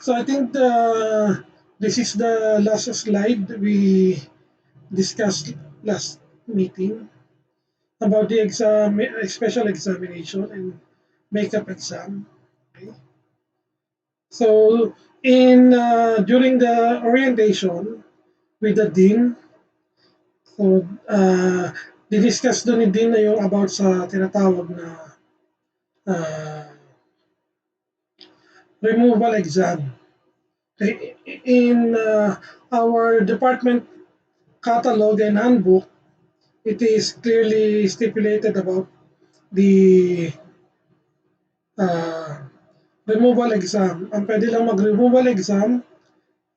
So I think this is the last slide we discussed last meeting about the exam, special examination and makeup exam. Okay. So in during the orientation with the dean, so didiscuss doon ni dean na yung about sa tinatawag na uh, removal exam. Okay. In our department catalog and handbook, it is clearly stipulated about the uh, removal exam. Ang pwede lang mag-removal exam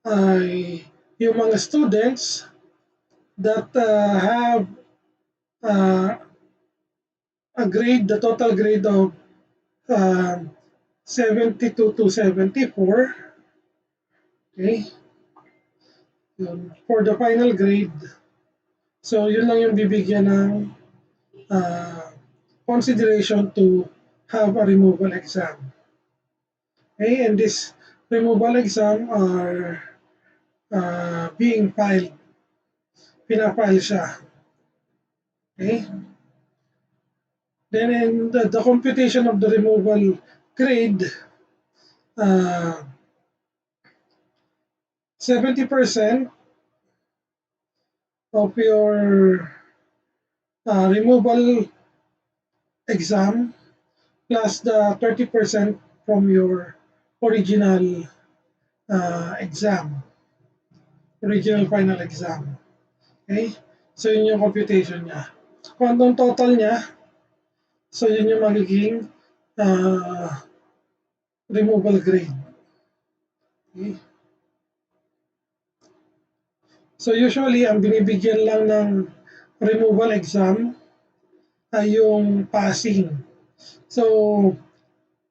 ay yung mga students that have uh, a grade, the total grade of uh, 72 to 74. Okay? Yun, for the final grade. So, yun lang yung bibigyan ng uh, consideration to have a removal exam. Okay? And this removal exam are being filed. Pinafile siya. Okay? Then in the computation of the removal grade, 70% of your removal exam plus the 30% from your original exam, original final exam. Okay? So yun yung computation niya. Kung anong total niya, so yun yung magiging removal grade. Okay? So usually, ang binibigyan lang ng removal exam ay yung passing. So,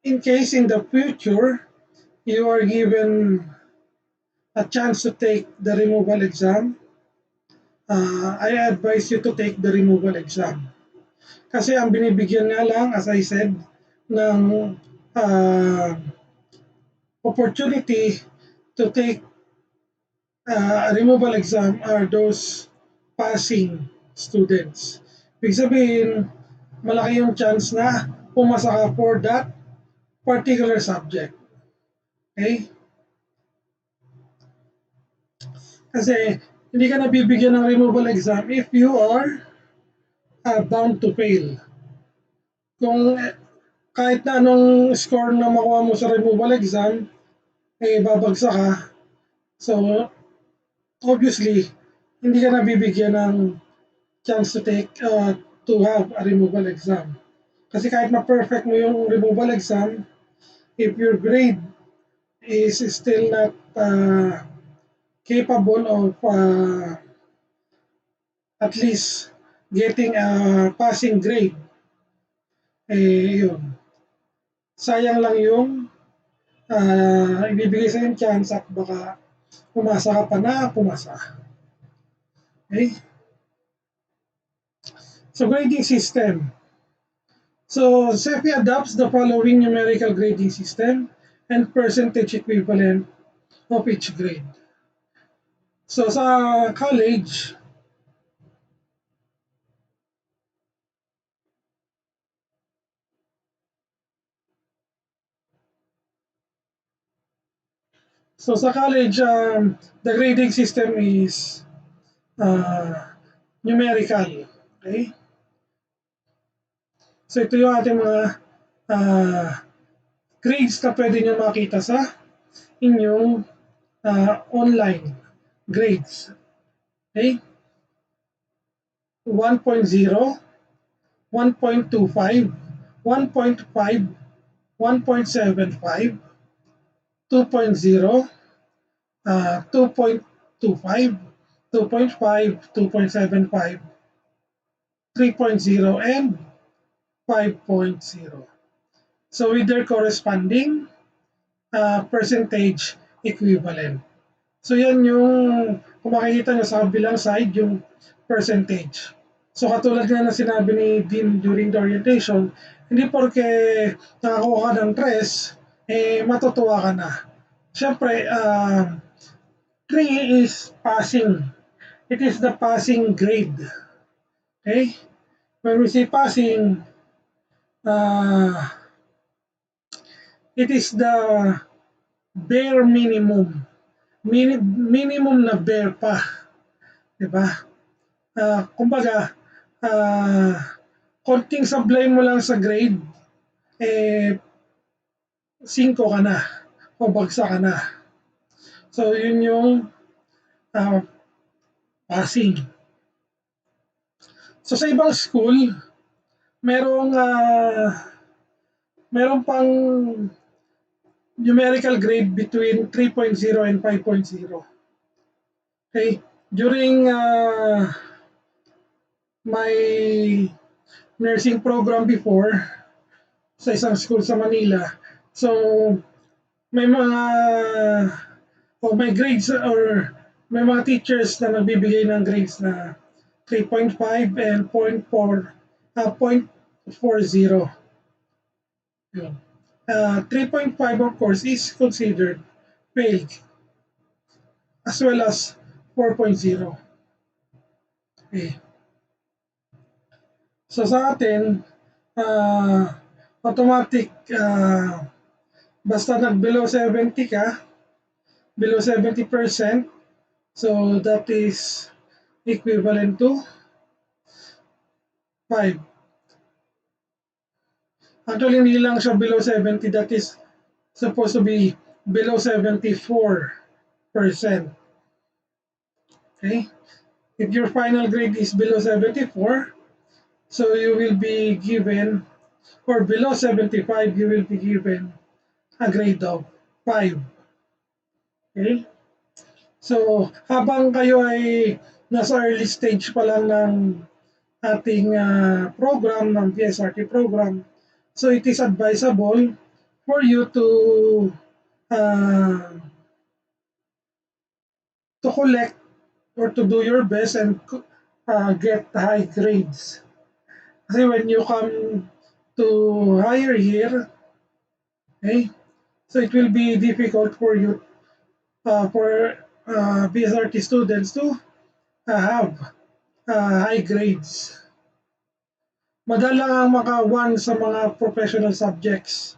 in case in the future, you are given a chance to take the removal exam, I advise you to take the removal exam. Kasi ang binibigyan nga lang, as I said, ng opportunity to take a removal exam are those passing students. Ibig sabihin, malaki yung chance na pumasa ka for that particular subject. Okay? Kasi hindi ka nabibigyan ng removal exam if you are bound to fail. Kung kahit na anong score na makuha mo sa removal exam, eh babagsak ka. So, obviously, hindi ka nabibigyan ng chance to take to have a removal exam. Kasi kahit ma-perfect mo yung removal exam, if your grade is still not capable of at least getting a passing grade, eh yun. Sayang lang yung ibibigay sa yung chance at baka pumasa ka pa na pumasa. Okay? So grading system. So CEFI adopts the following numerical grading system and percentage equivalent of each grade. So sa college, the grading system is numerical. Okay? So ito yung ating mga grades na pwede nyo makita sa inyong online grades. Okay? 1.0, 1.25, 1.5, 1.75, 2.0, 2.25, 2.5, 2.75, 3.0, and 5.0. So with their corresponding percentage equivalent. So yan yung, kung makikita nyo sa kabilang side, yung percentage. So katulad nga na sinabi ni Dean during the orientation, hindi porke nakakuha ka ng 3, eh matutuwa ka na. Siyempre, 3 is passing. It is the passing grade. Okay? When we say passing, uh, it is the bare minimum. Minimum na bare pa. Diba? Kumbaga, uh, konting sablay mo lang sa grade, eh, 5 ka na o bagsak ka na. So, yun yung uh, passing. So, sa ibang school, merong, meron pang numerical grade between 3.0 and 5.0. Okay? During my nursing program before, sa isang school sa Manila, so may mga may grades or may mga teachers na nagbibigay ng grades na 3.5 and 0.40. Yun. 3.5 of course is considered failed as well as 4.0. Okay. So sa atin, automatic, basta nag below 70 ka, below 70%, so that is equivalent to 5. Actually, hindi lang siya below 70, that is supposed to be below 74%. Okay? If your final grade is below 74, so you will be given, or below 75, you will be given a grade of 5. Okay? So, habang kayo ay nasa early stage pa lang ng ating program, ng PSRT program, so it is advisable for you uh, to collect or to do your best and get high grades. Kasi when you come to higher year, okay, so it will be difficult for you, for PSRT students to have high grades. Madalang ang maka 1 sa mga professional subjects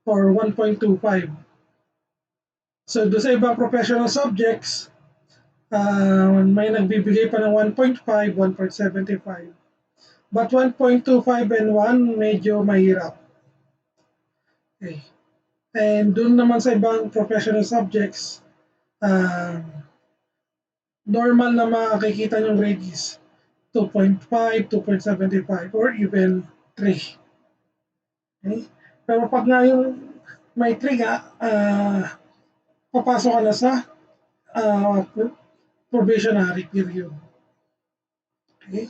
or 1.25. So do sa ibang professional subjects, may nagbibigay pa ng 1.5, 1.75. But 1.25 and 1 medyo mahirap. Okay. And dun naman sa ibang professional subjects, normal na makikita yung grade is 2.5, 2.75, or even 3. Okay? Pero pag nga yung may 3 nga, papasok ka na sa uh, probationary period. Okay?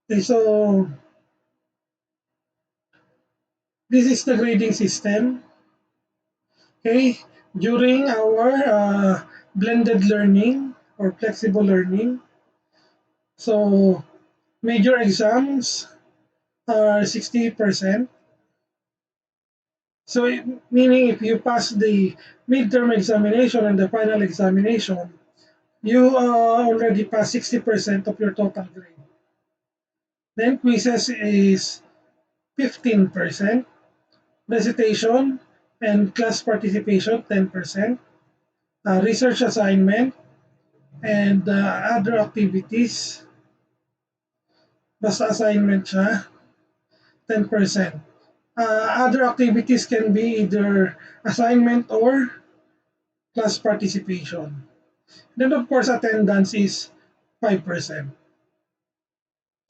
Okay, so this is the grading system. Okay, during our blended learning or flexible learning, so major exams are 60%. So meaning if you pass the midterm examination and the final examination, you already pass 60% of your total grade. Then quizzes is 15%, recitation and class participation 10%, research assignment and other activities, basta assignment siya, 10%. Other activities can be either assignment or class participation. Then of course attendance is 5%.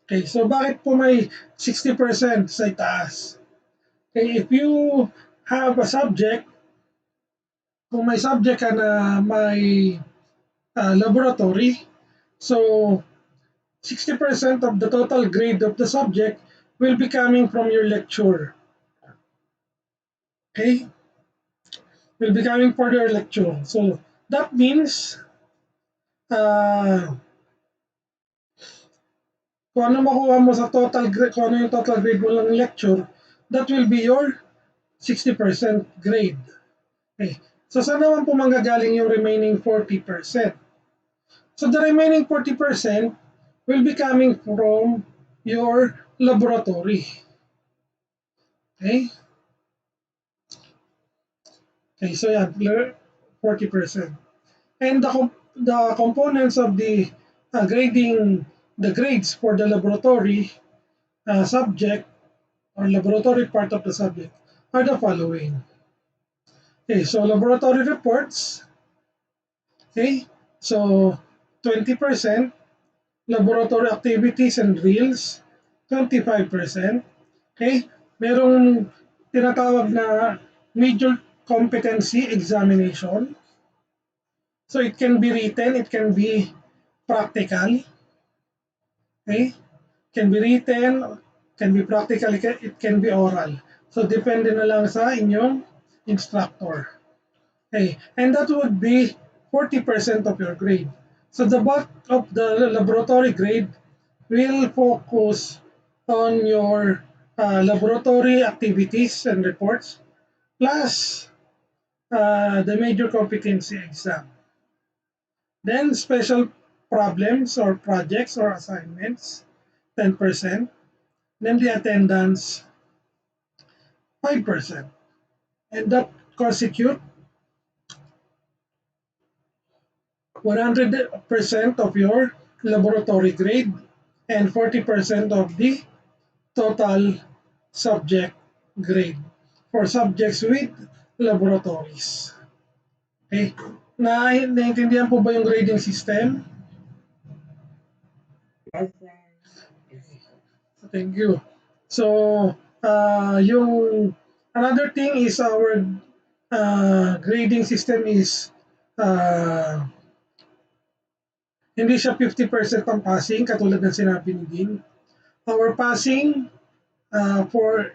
Okay, so bakit po may 60% sa itaas? Okay, if you have a subject, kung may subject ka na may laboratory, so 60% of the total grade of the subject will be coming from your lecture. Okay? Will be coming for your lecture. So that means kung ano makuha mo sa total grade, kung ano yung total grade mo lang lecture, that will be your 60% grade. Okay. So saan naman po manggagaling yung remaining 40%? So the remaining 40% will be coming from your laboratory. Okay? Okay, so yeah, 40%. And the components of the grading, the grades for the laboratory subject or laboratory part of the subject are the following. Okay, so laboratory reports, okay, so 20%, laboratory activities and drills, 25%, okay, merong tinatawag na major competency examination. So it can be written, it can be practical, okay, can be written, can be practical, it can be oral. So depende na lang sa inyong instructor. Okay, and that would be 40% of your grade. So the bulk of the laboratory grade will focus on your laboratory activities and reports plus the major competency exam. Then special problems or projects or assignments, 10%. Then the attendance, 5%. And that constitute 100% of your laboratory grade and 40% of the total subject grade for subjects with laboratories. Okay? Naintindihan po ba yung grading system? Yes, sir. Thank you. So, yung another thing is our grading system is uh, hindi siya 50% ang passing katulad ng sinabi ni Dean. Our passing for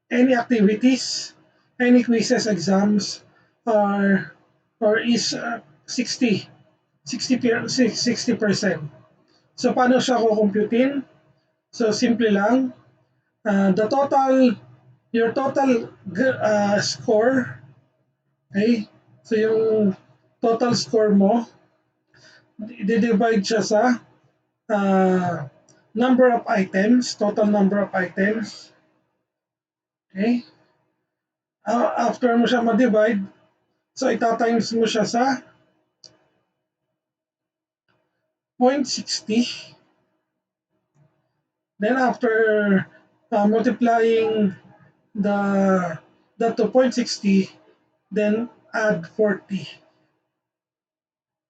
any activities, any quizzes, exams are or is 60 60%. So paano siya kukumputin? So simple lang, the total your total score, okay? So yung total score mo, i-divide siya sa uh, number of items, total number of items. Okay? After mo siya ma-divide, so itatimes mo siya sa 0.60. Then after multiplying the that to 0.60, then add 40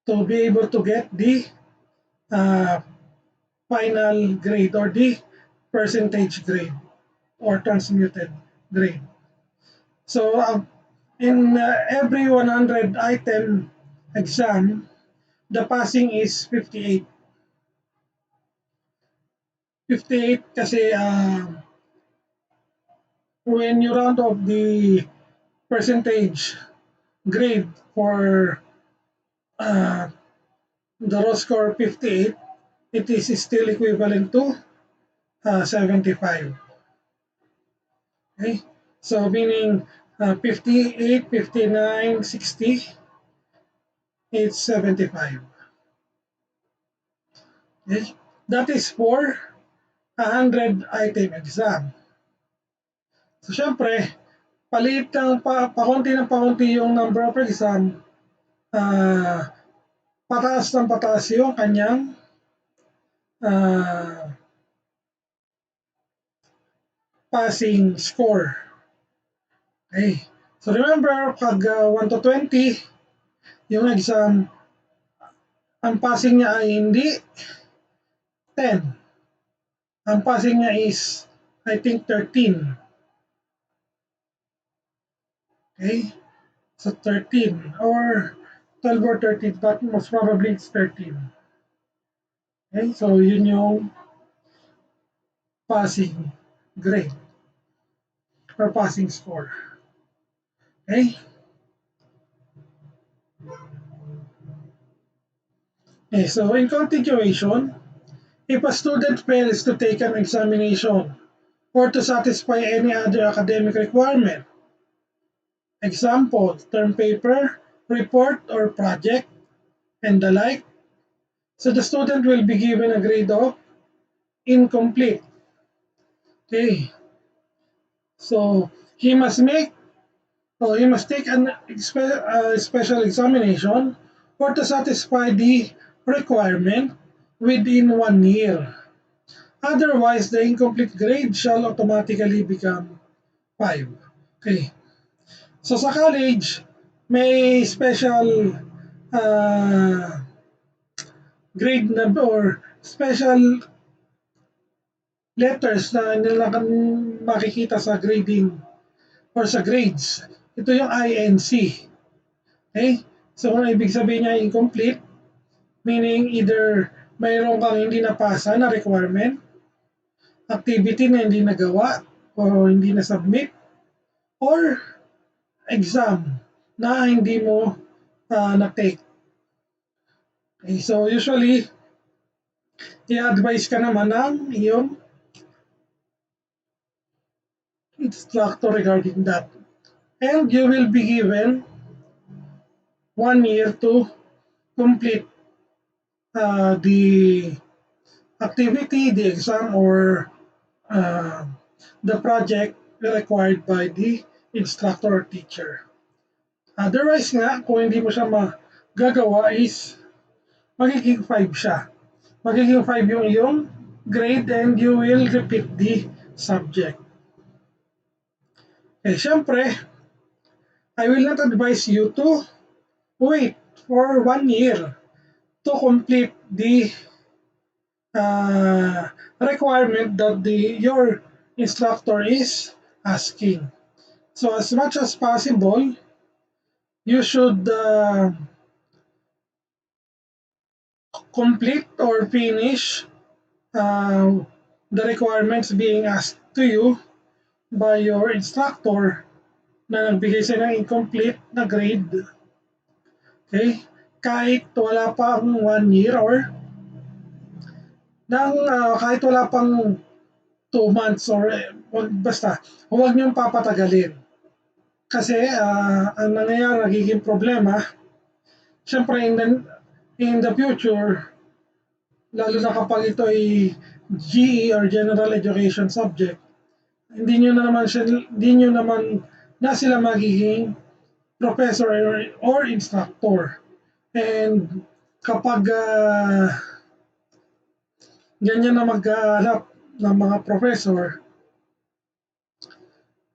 to be able to get the uh, final grade or the percentage grade or transmuted grade. So in every 100 item exam, the passing is 58. 58 kasi when you round off the percentage grade for uh, the raw score 58, it is still equivalent to 75. Okay? So meaning 58, 59, 60, it's 75. Okay? That is for 100 item exam. So syempre, paliit ng pakunti ng pakunti yung number of exam, pataas ng pataas yung kanyang uh, passing score. Okay. So remember, pag 1 to 20, yung exam, ang passing niya ay hindi 10. Ang passing niya is, I think, 13. Okay? So 13 or 12 or 13, but most probably it's 13. Okay? So yun yung passing grade or passing score. Okay? Okay, so in continuation, if a student fails to take an examination or to satisfy any other academic requirement. Example, term paper, report, or project, and the like. So the student will be given a grade of incomplete. Okay, so he must make or he must take an special examination or to satisfy the requirement within 1 year. Otherwise, the incomplete grade shall automatically become 5. Okay. So sa college, may special uh, grade na or special letters na nila makikita sa grading or sa grades. Ito yung INC. Okay? So, kung ibig sabihin niya incomplete, meaning either mayroon kang hindi napasa na requirement, activity na hindi nagawa o hindi na-submit, or exam na hindi mo na-take. Okay, so usually, i-advise ka naman ng iyong instructor regarding that. And you will be given 1 year to complete the activity, the exam, or uh, the project required by the instructor or teacher. Otherwise nga, kung hindi mo siya magagawa is magiging 5 siya. Magiging 5 yung iyong grade and you will repeat the subject. Eh, syempre, I will not advise you to wait for 1 year to complete the requirement that your instructor is asking. So as much as possible, you should complete or finish uh, the requirements being asked to you by your instructor na nagbigay sa ng incomplete na grade. Okay? Kahit wala pang 1 year or kahit wala pang 2 months or basta, huwag niyong papatagalin. Kasi ang nangyayari, nagiging problema, syempre in the future, lalo na kapag ito ay GE or General Education subject, hindi nyo naman na sila magiging professor or instructor. And kapag ganyan na maghanap ng mga professor,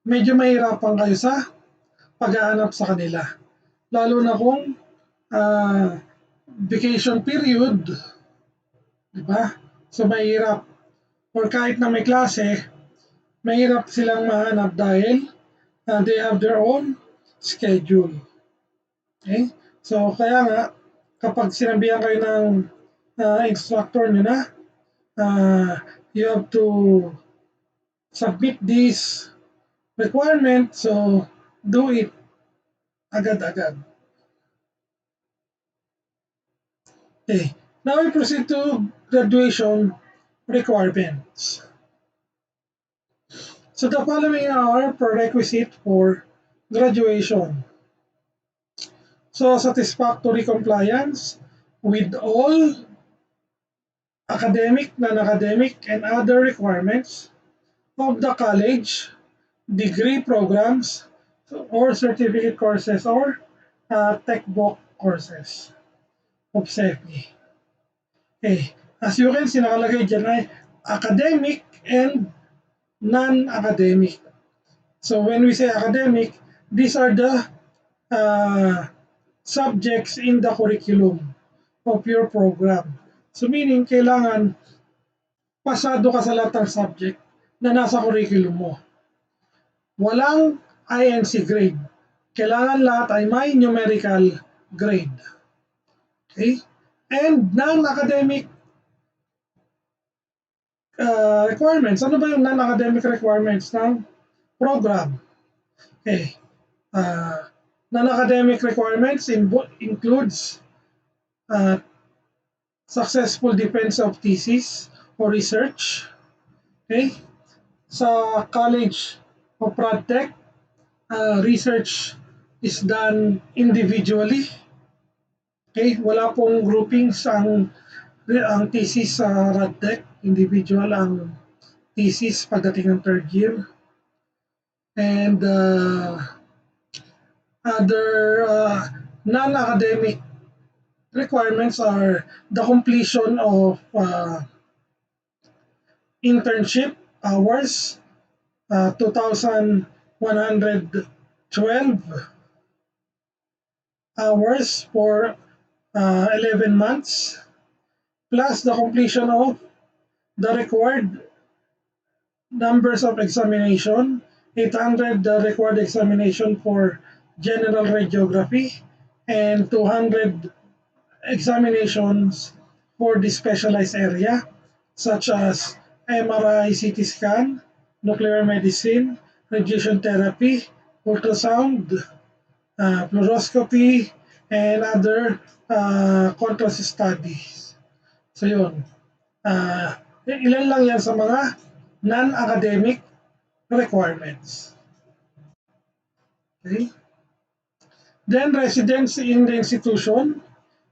medyo mahirapan kayo sa paghahanap sa kanila. Lalo na kung vacation period, di ba? So mahirap. Or kahit na may klase, mahirap silang mahanap dahil they have their own schedule. Okay? So kaya nga, kapag sinabihan kayo ng instructor nyo na, you have to submit this requirement, so do it agad-agad. Okay, now we proceed to graduation requirements. So the following are prerequisite for graduation. So satisfactory compliance with all academic, non-academic, and other requirements of the college, degree programs, or certificate courses, or textbook courses of CEFI. Okay, as you can see, nakalagay dyan ay academic and non-academic. So when we say academic, these are the subjects in the curriculum of your program. So meaning, kailangan pasado ka sa lahat ng subject na nasa curriculum mo. Walang INC grade. Kailangan lahat ay may numerical grade. Okay? And non-academic requirements. Ano ba yung non-academic requirements ng program? Okay. Non-academic requirements includes successful defense of thesis or research. Okay? Sa College of Radtech, research is done individually. Okay, wala pong groupings ang thesis sa Radtech, individual ang thesis pagdating ng third year. And other non-academic requirements are the completion of internship hours, 2,112 hours for 11 months, plus the completion of the required numbers of examination, 800 the required examination for general radiography, and 200 examinations for the specialized area, such as MRI, CT scan, nuclear medicine, radiation therapy, ultrasound, fluoroscopy, and other contrast studies. So yun, ilan lang yan sa mga non-academic requirements. Okay? Then residence in the institution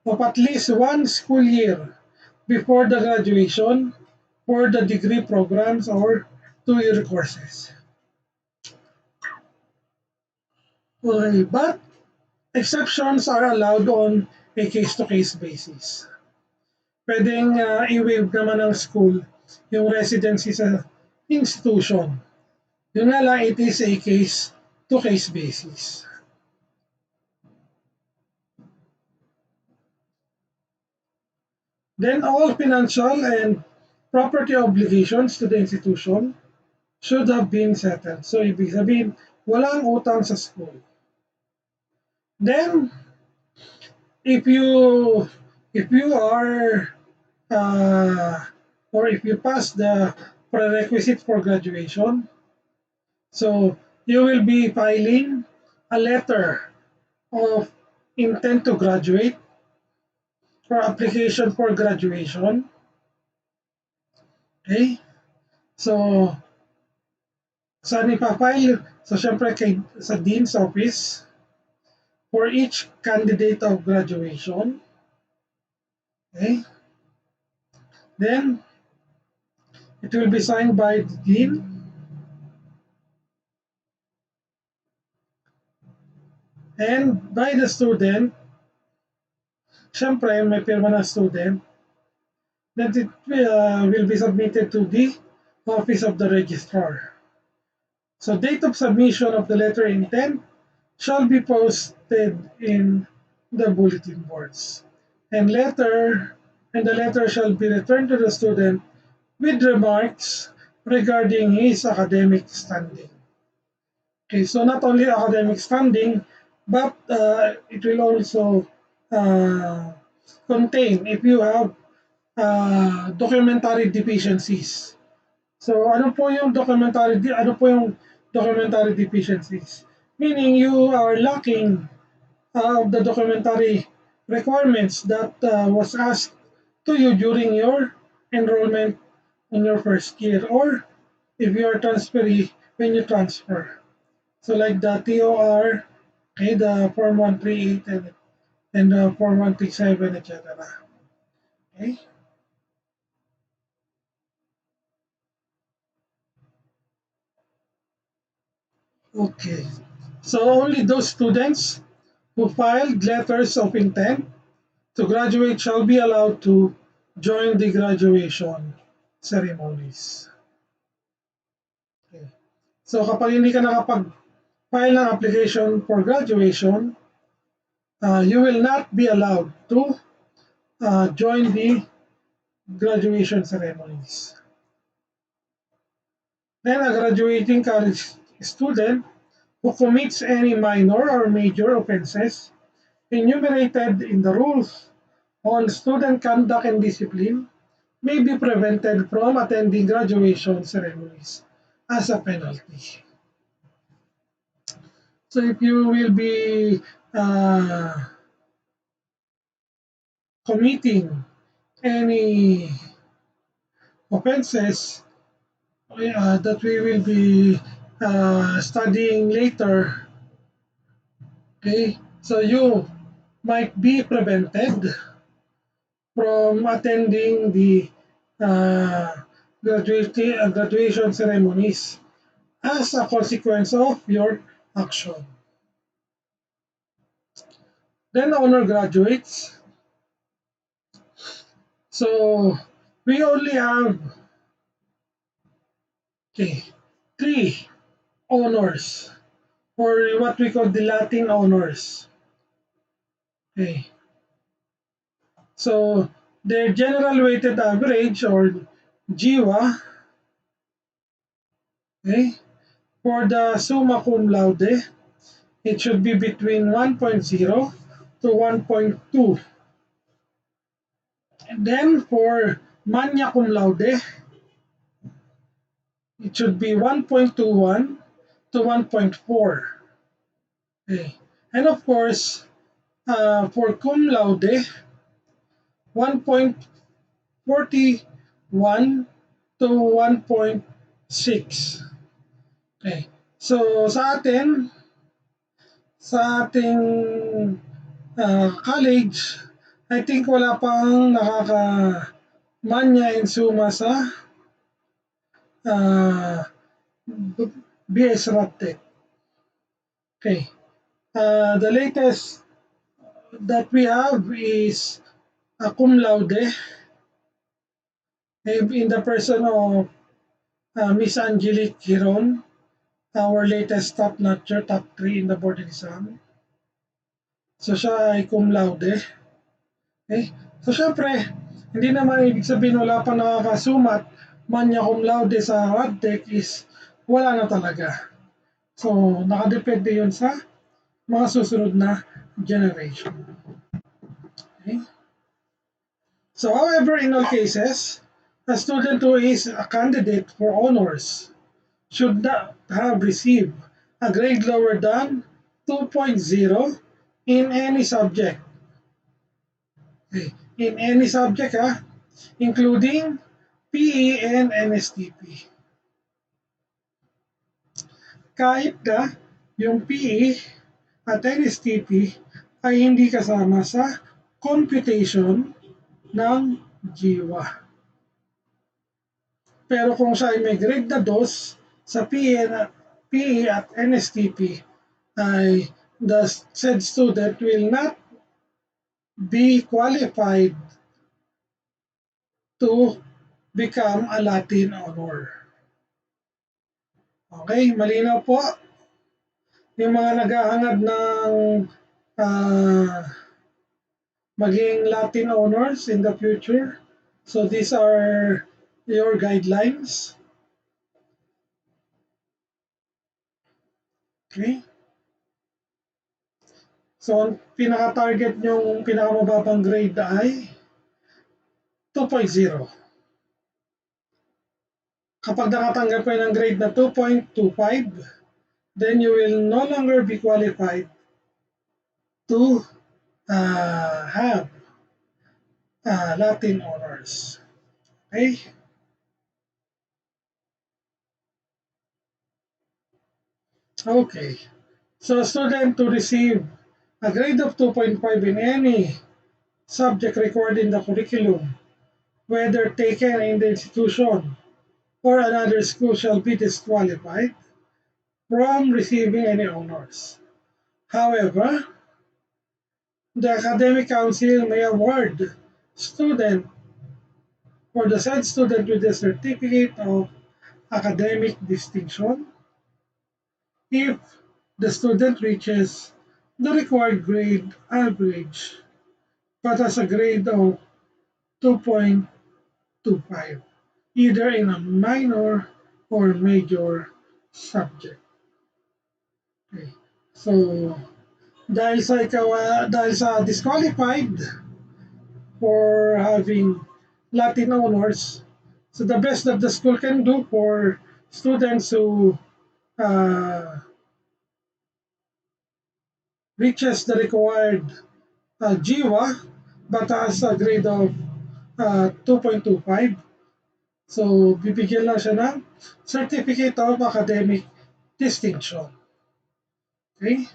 of at least one school year before the graduation for the degree programs or 2-year courses. Okay, but exceptions are allowed on a case-to-case basis. Pwedeng i-waive naman ng school yung residency sa institution. Yun nga lang, it is a case-to-case basis. Then all financial and property obligations to the institution should have been settled. So ibig sabihin, walang utang sa school. Then, if you if you are uh, or if you pass the prerequisite for graduation, so you will be filing a letter of intent to graduate for application for graduation. Okay? So, saan ipafile? So, syempre sa Dean's Office for each candidate of graduation. Okay? Then, it will be signed by the Dean and by the student. Syempre, may pirma ng student. Then it will be submitted to the Office of the Registrar. So, date of submission of the letter intent shall be posted in the bulletin boards. And the letter shall be returned to the student with remarks regarding his academic standing. Okay, so not only academic standing, but it will also uh, contain if you have documentary deficiencies. So ano po yung documentary deficiencies? Meaning you are lacking of the documentary requirements that was asked to you during your enrollment in your first year, or if you are transferee when you transfer. So like the TOR, okay, the Form 138 and the Form 137, etc. Okay? Okay. So only those students who filed letters of intent to graduate shall be allowed to join the graduation ceremonies. Okay. So kapag hindi ka nakapag-file ng application for graduation, you will not be allowed to join the graduation ceremonies. Then a graduating college student who commits any minor or major offenses enumerated in the rules on student conduct and discipline may be prevented from attending graduation ceremonies as a penalty. So if you will be committing any offenses that we will be studying later. Okay, so you might be prevented from attending the uh, graduation ceremonies as a consequence of your action. Then honor graduates. So we only have, okay, three honors, or what we call the Latin honors. Okay, so their general weighted average, or GWA, okay, for the summa cum laude, it should be between 1.0 to 1.2. And then for magna cum laude, it should be 1.21 to 1.4. Okay. And of course, for cum laude, 1.41 to 1.6. Okay. So sa ating college, I think wala pang nakaka-manya and suma sa uh, BS RATTEC. Okay. The latest that we have is cum laude, in the person of Miss Angelique Giron, our latest top notcher, top 3 in the board exam. So siya ay cum laude. Okay? So syempre, hindi naman ibig sabihin wala pa nakakasumat manya cum laude sa RADTEC is wala na talaga. So nakadepende yun sa mga susunod na generation. Okay? So however, in all cases, a student who is a candidate for honors should not have received a grade lower than 2.0 in any subject. Okay. In any subject, including PE and NSTP. Kahit na yung PE at NSTP ay hindi kasama sa computation ng GWA. Pero kung siya ay may grade na 2 sa PE at NSTP, ay the said student will not be qualified to become a Latin honor. Okay, malinaw po yung mga naghahangad ng uh, maging Latin honors in the future. So these are your guidelines. Okay? So ang pinaka-target nyong pinakamababang grade ay 2.0. Kapag nakatanggap kayo ng grade na 2.25, then you will no longer be qualified to have Latin honors. Okay? Okay. So a student to receive a grade of 2.5 in any subject required in the curriculum, whether taken in the institution or another school, shall be disqualified from receiving any honors. However, the academic council may award student for the said student with a certificate of academic distinction if the student reaches the required grade average but has a grade of 2.25, either in a minor or major subject. Okay. So, dahil sa disqualified for having Latin honors, so the best that the school can do for students who uh, reaches the required GWA but has a grade of 2.25, So, bibigyan lang siya ng Certificate of Academic Distinction. Okay?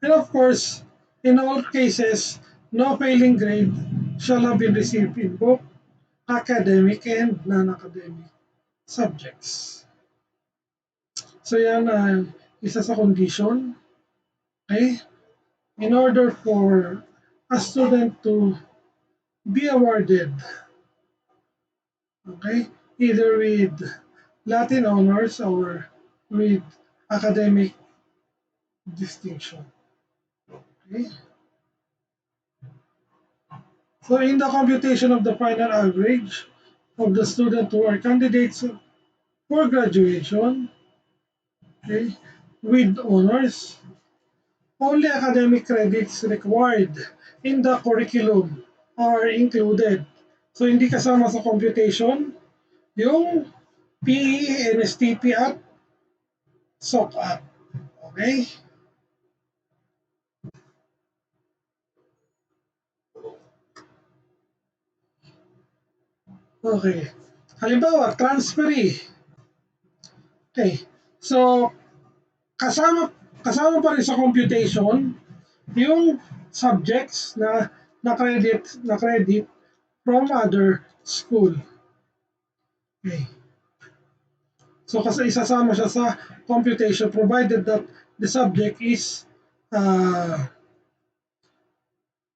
And of course, in all cases, no failing grade shall have been received in both academic and non-academic subjects. So yan isa sa condition, okay? In order for a student to be awarded, okay, either with Latin honors or with academic distinction. Okay? So in the computation of the final average of the student who are candidates for graduation, okay, with honors, only academic credits required in the curriculum are included. So hindi kasama sa computation yung PE, NSTP at SOCAT. Okay? Okay. Halimbawa, transferee. Okay. So, kasama kasama pa rin sa computation yung subjects na credit from other school. Okay. So kasi isasama siya sa computation provided that the subject is uh,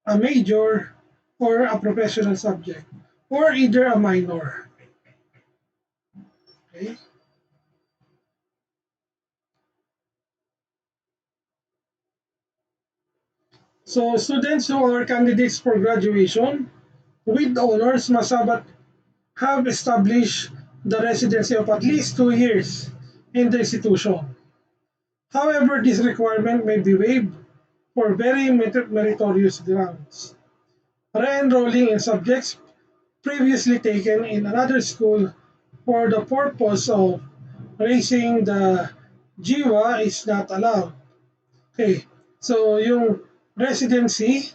a major or a professional subject or either a minor. Okay? So students who are candidates for graduation with honors must have established the residency of at least 2 years in the institution. However, this requirement may be waived for very meritorious grounds. Re-enrolling in subjects previously taken in another school for the purpose of raising the jiwa is not allowed. Okay, so yung residency,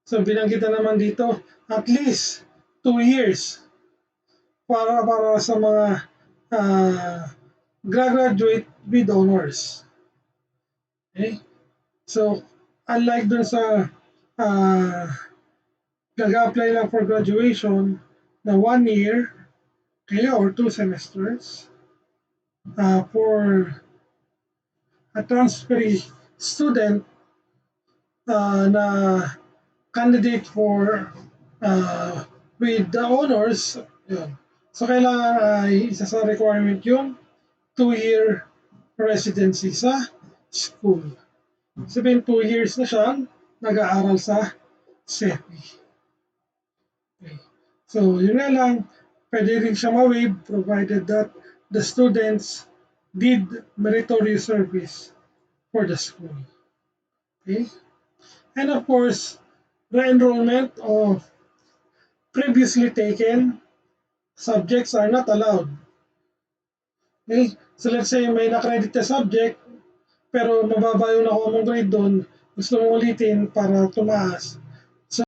so binanggit na naman dito, at least 2 years para sa mga uh, graduate with honors. Okay? So, unlike dun sa uh, nag-apply lang for graduation na 1 year, okay, or 2 semesters, for a transferee student na candidate for with the honors, yun. So, kailangan ay isa sa requirement yung 2 year residency sa school. Sabihin 2 years na siyang nag-aaral sa CEFI. Okay. So, yun nga lang, pwede rin siya ma-waive provided that the students did meritorious service for the school. Okay? And of course, re-enrollment of previously taken subjects are not allowed. Okay? So let's say may na-credit na subject, pero mababa yung nakuha mong grade doon, gusto mong ulitin para tumaas.